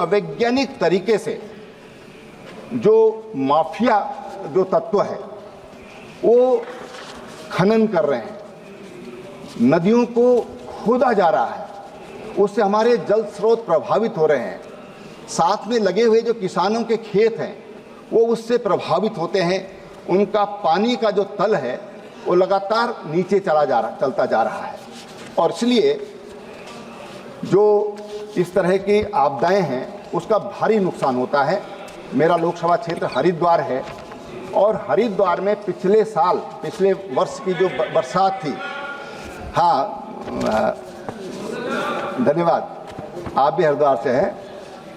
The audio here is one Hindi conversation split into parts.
अवैज्ञानिक तरीके से जो माफिया जो तत्व है वो खनन कर रहे हैं, नदियों को खोदा जा रहा है, उससे हमारे जल स्रोत प्रभावित हो रहे हैं। साथ में लगे हुए जो किसानों के खेत हैं वो उससे प्रभावित होते हैं। उनका पानी का जो तल है वो लगातार नीचे चलता जा रहा है। और इसलिए जो इस तरह की आपदाएं हैं उसका भारी नुकसान होता है। मेरा लोकसभा क्षेत्र हरिद्वार है और हरिद्वार में पिछले वर्ष की जो बरसात थी, हाँ धन्यवाद, आप भी हरिद्वार से हैं,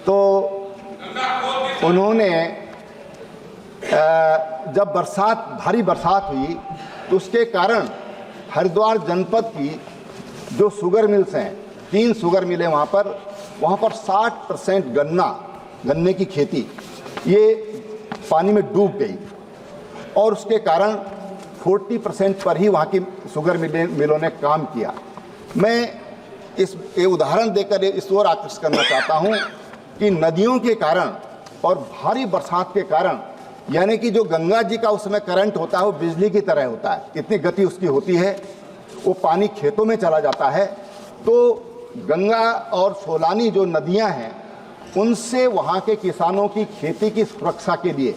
तो उन्होंने जब भारी बरसात हुई तो उसके कारण हरिद्वार जनपद की जो शुगर मिल्स हैं, 3 शुगर मिलें वहाँ पर 60% गन्ने की खेती ये पानी में डूब गई और उसके कारण 40% पर ही वहाँ की शुगर मिलों ने काम किया। मैं ये उदाहरण देकर इस ओर आकर्षित करना चाहता हूँ कि नदियों के कारण और भारी बरसात के कारण, यानी कि जो गंगा जी का उस समय करंट होता है वो बिजली की तरह होता है, इतनी गति उसकी होती है, वो पानी खेतों में चला जाता है। तो गंगा और सोलानी जो नदियां हैं उनसे वहाँ के किसानों की खेती की सुरक्षा के लिए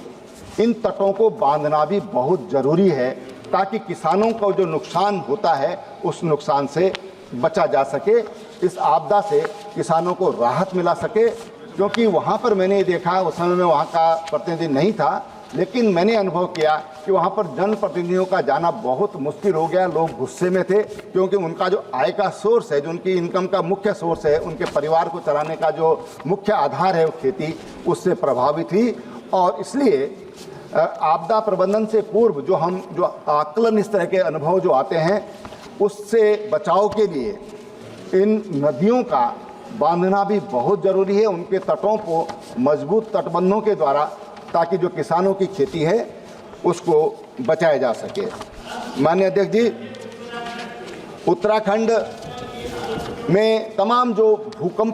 इन तटों को बांधना भी बहुत ज़रूरी है, ताकि किसानों को जो नुकसान होता है उस नुकसान से बचा जा सके, इस आपदा से किसानों को राहत मिला सके। क्योंकि वहाँ पर मैंने देखा, उस समय में वहाँ का प्रतिनिधि नहीं था, लेकिन मैंने अनुभव किया कि वहाँ पर जनप्रतिनिधियों का जाना बहुत मुश्किल हो गया। लोग गुस्से में थे क्योंकि उनका जो आय का सोर्स है, जो उनकी इनकम का मुख्य सोर्स है, उनके परिवार को चलाने का जो मुख्य आधार है वो खेती, उससे प्रभावित हुई। और इसलिए आपदा प्रबंधन से पूर्व जो आकलन, इस तरह के अनुभव जो आते हैं, उससे बचाव के लिए इन नदियों का बांधना भी बहुत ज़रूरी है, उनके तटों को मजबूत तटबंधों के द्वारा, ताकि जो किसानों की खेती है उसको बचाया जा सके। माननीय अध्यक्ष जी, उत्तराखंड में तमाम जो भूकंप